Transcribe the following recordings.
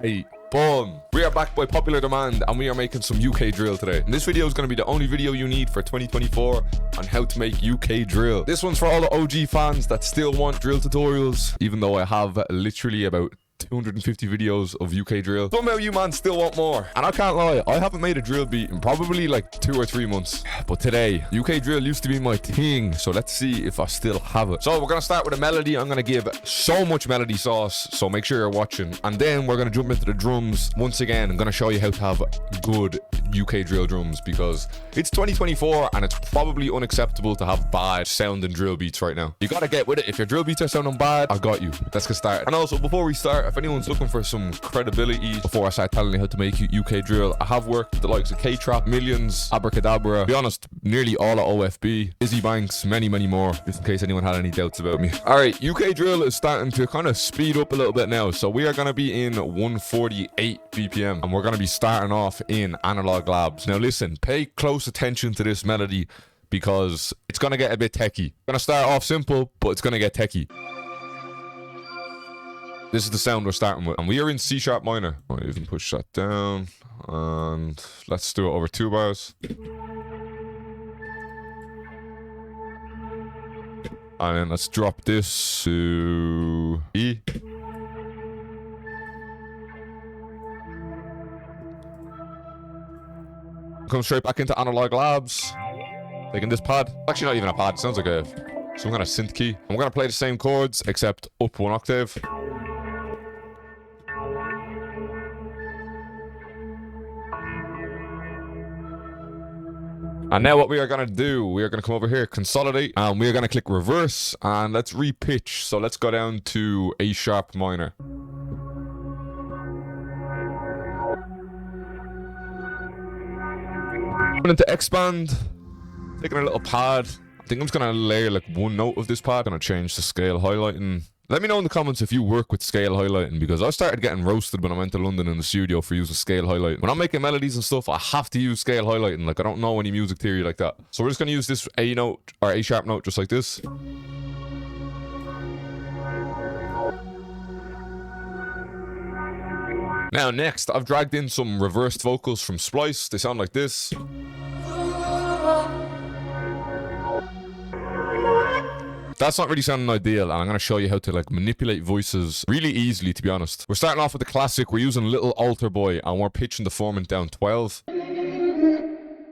Hey, boom. We are back by popular demand and we are making some UK drill today. And this video is going to be the only video you need for 2024 on how to make UK drill. This one's for all the OG fans that still want drill tutorials, even though I have literally about 250 videos of UK drill. Somehow you man still want more. And I can't lie, I haven't made a drill beat in probably like 2 or 3 months. But today, UK drill used to be my thing. So let's see if I still have it. So we're going to start with a melody. I'm going to give so much melody sauce. So make sure you're watching. And then we're going to jump into the drums. Once again, I'm going to show you how to have good UK drill drums because it's 2024 and it's probably unacceptable to have bad sounding drill beats right now. You got to get with it. If your drill beats are sounding bad, I got you. Let's get started. And also, before we start, if anyone's looking for some credibility before I start telling you how to make UK drill, I have worked with the likes of K-Trap, Millions, Abracadabra, to be honest, nearly all of OFB, Izzy Banks, many more, just in case anyone had any doubts about me. Alright, UK drill is starting to kind of speed up a little bit now, so we are going to be in 148 BPM, and we're going to be starting off in Analog Labs. Now listen, pay close attention to this melody because it's going to get a bit techie. Going to start off simple, but it's going to get techie. This is the sound we're starting with. And we are in C sharp minor. I'll even push that down. And let's do it over 2 bars. And then let's drop this to E. Come straight back into Analog Labs. Taking this pad. Actually not even a pad. It sounds like some kind of synth key. And we're going to play the same chords except up 1 octave. And now what we are going to do, we are going to come over here, consolidate, and we are going to click reverse, and let's repitch. So let's go down to A sharp minor. Coming into expand, taking a little pad. I think I'm just going to layer like 1 note of this pad. Going to change the scale highlighting. Let me know in the comments if you work with scale highlighting, because I started getting roasted when I went to London in the studio for using scale highlighting. When I'm making melodies and stuff, I have to use scale highlighting. Like, I don't know any music theory like that. So we're just going to use this A note or A sharp note just like this. Now next, I've dragged in some reversed vocals from Splice. They sound like this. That's not really sounding ideal, and I'm going to show you how to like manipulate voices really easily, to be honest. We're starting off with the classic. We're using Little Alter Boy, and we're pitching the formant down 12.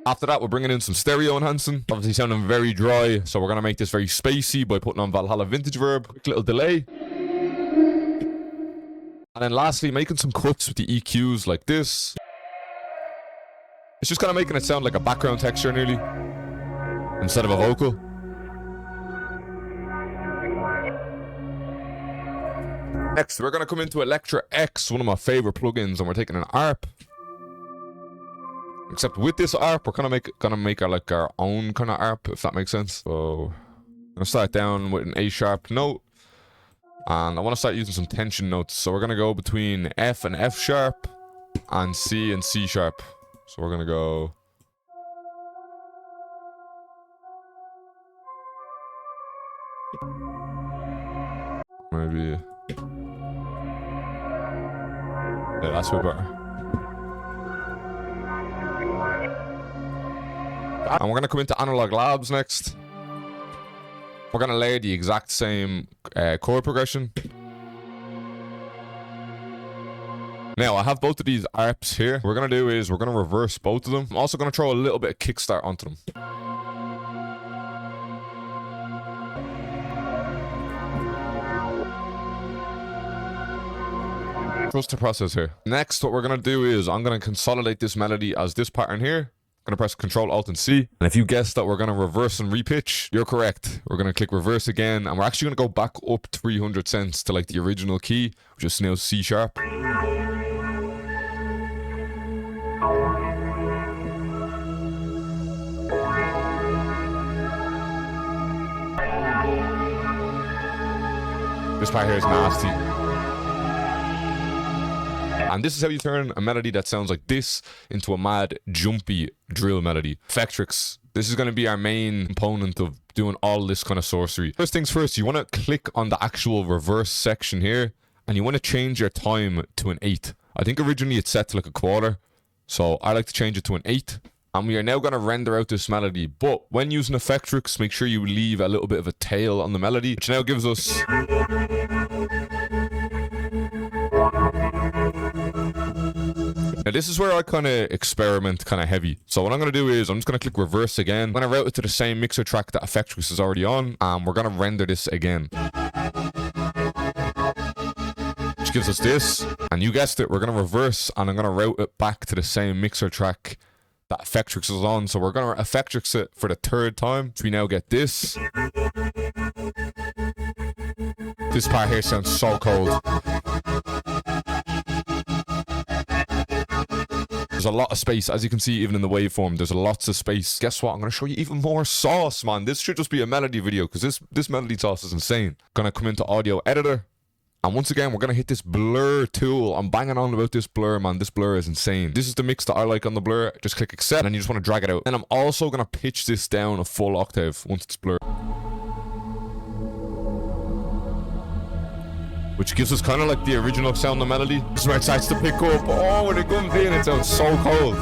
After that, we're bringing in some stereo enhancing. Obviously sounding very dry, so we're going to make this very spacey by putting on Valhalla Vintage Verb. Quick little delay. And then lastly, making some cuts with the EQs like this. It's just kind of making it sound like a background texture nearly, instead of a vocal. Next, we're going to come into Electra X, one of my favorite plugins, and we're taking an ARP. Except with this ARP, we're gonna make our own kind of ARP, if that makes sense. So, I'm going to start down with an A sharp note. And I want to start using some tension notes. So we're going to go between F and F sharp, and C and C sharp. So we're going to go... maybe... yeah, that's a bit better. And we're going to come into Analog Labs next. We're going to layer the exact same chord progression. Now, I have both of these ARPs here. What we're going to do is we're going to reverse both of them. I'm also going to throw a little bit of kickstart onto them. Trust the process here. Next, what we're going to do is I'm going to consolidate this melody as this pattern here. I'm going to press Control Alt and C. And if you guessed that we're going to reverse and repitch, you're correct. We're going to click reverse again. And we're actually going to go back up 300 cents to like the original key, which is now C sharp. This part here is nasty. And this is how you turn a melody that sounds like this into a mad, jumpy drill melody. Effectrix. This is going to be our main component of doing all this kind of sorcery. First things first, you want to click on the actual reverse section here, and you want to change your time to an 8. I think originally it's set to like a quarter, so I like to change it to an 8. And we are now going to render out this melody. But when using Effectrix, make sure you leave a little bit of a tail on the melody, which now gives us... Now this is where I kind of experiment kind of heavy. So what I'm going to do is I'm just going to click reverse again. I'm going to route it to the same mixer track that Effectrix is already on. And we're going to render this again. Which gives us this. And you guessed it, we're going to reverse and I'm going to route it back to the same mixer track that Effectrix is on. So we're going to Effectrix it for the 3rd time. So we now get this. This part here sounds so cold. There's a lot of space, as you can see, even in the waveform. There's lots of space. Guess what? I'm going to show you even more sauce, man. This should just be a melody video because this melody sauce is insane. Going to come into audio editor. And once again, we're going to hit this blur tool. I'm banging on about this blur, man. This blur is insane. This is the mix that I like on the blur. Just click accept and you just want to drag it out. And I'm also going to pitch this down a full octave once it's blurred. Which gives us kind of like the original sound of the melody. This is where it starts to pick up. Oh, when it comes in, it sounds so cold.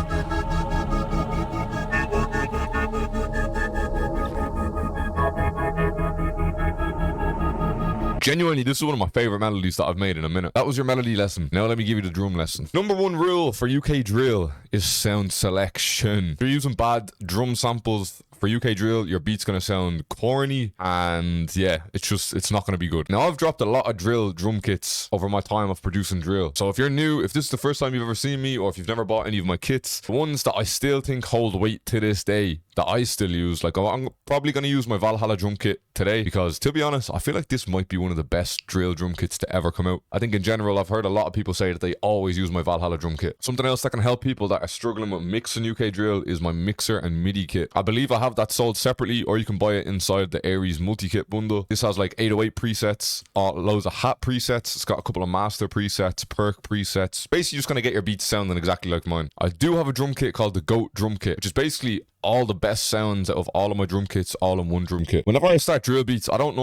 Genuinely, this is one of my favorite melodies that I've made in a minute. That was your melody lesson. Now let me give you the drum lesson. Number 1 rule for UK drill is sound selection. If you're using bad drum samples for UK drill, your beat's going to sound corny, and yeah, it's not going to be good. Now, I've dropped a lot of drum kits over my time of producing drill. So if you're new, if this is the first time you've ever seen me, or if you've never bought any of my kits, the ones that I still think hold weight to this day, that I still use, like I'm probably going to use my Valhalla drum kit today, because to be honest, I feel like this might be one of the best drill drum kits to ever come out. I think in general, I've heard a lot of people say that they always use my Valhalla drum kit. Something else that can help people that are struggling with mixing UK drill is my mixer and MIDI kit. I believe I have that sold separately, or you can buy it inside the Aries multi-kit bundle. This has like 808 presets, loads of hat presets. It's got a couple of master presets, perk presets. Basically, you're just going to get your beats sounding exactly like mine. I do have a drum kit called the GOAT drum kit, which is basically all the best sounds out of all of my drum kits all in one drum kit. Whenever I start drill beats, I don't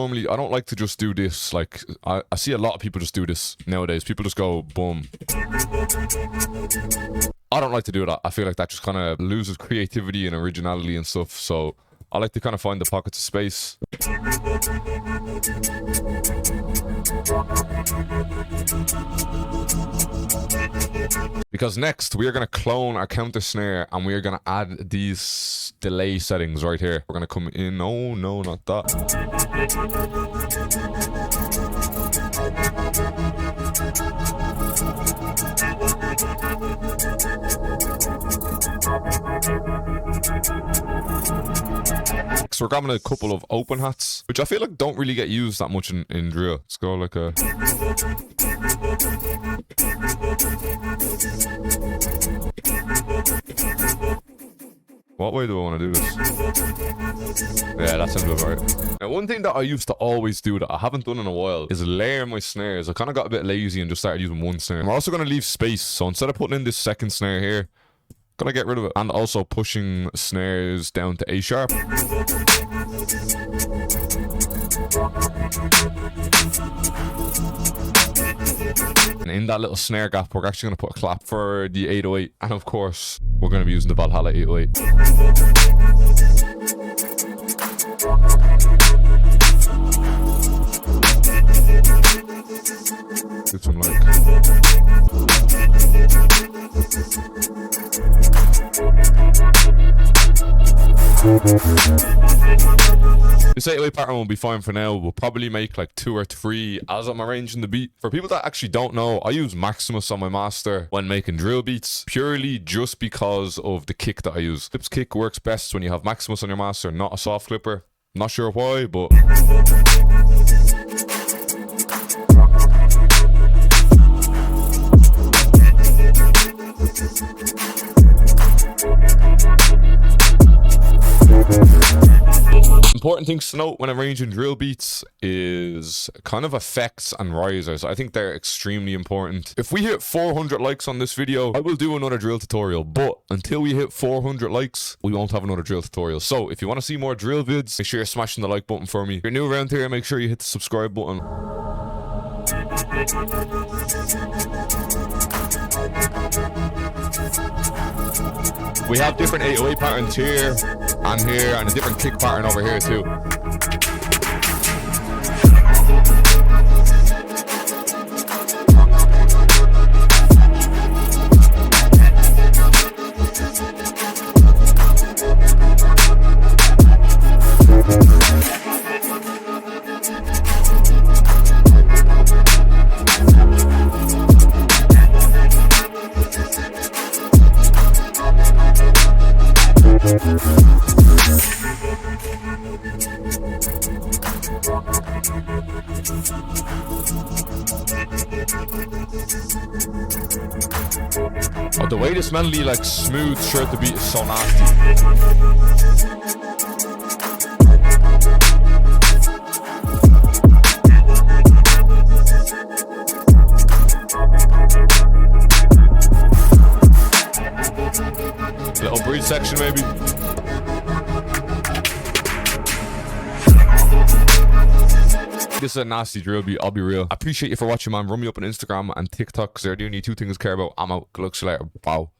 like to just do this. Like I see a lot of people just do this nowadays. People just go boom. I don't like to do that. I feel like that just kind of loses creativity and originality and stuff. So I like to kind of find the pockets of space. Because next we are going to clone our counter snare and we are going to add these delay settings right here. We're going to come in. Oh no, not that. So we're grabbing a couple of open hats, which I feel like don't really get used that much in drill. Let's go like a... What way do I want to do this? Yeah, that sounds about right. Now, one thing that I used to always do that I haven't done in a while is layer my snares. I kind of got a bit lazy and just started using one snare. I'm also going to leave space, so instead of putting in this second snare here, gonna get rid of it. And also pushing snares down to A sharp. And in that little snare gap, we're actually gonna put a clap for the 808. And of course, we're gonna be using the Valhalla 808. Do some like... This 808 pattern will be fine for now. We'll probably make like 2 or 3 as I'm arranging the beat. For people that actually don't know, I use Maximus on my master when making drill beats, purely just because of the kick that I use. Clips kick works best when you have Maximus on your master, not a soft clipper. Not sure why, but... Important things to note when arranging drill beats is kind of effects and risers. I think they're extremely important. If we hit 400 likes on this video, I will do another drill tutorial. But until we hit 400 likes, we won't have another drill tutorial. So if you want to see more drill vids, make sure you're smashing the like button for me. If you're new around here, make sure you hit the subscribe button. We have different 808 patterns here and a different kick pattern over here too. Oh, the way this melody like smooths throughout the beat is so nasty. Little bridge section maybe. This is a nasty drill beat, I'll be real. I appreciate you for watching, man. Run me up on Instagram and TikTok because they're the only two things I care about. I'm out. Good luck, see you later. Bow.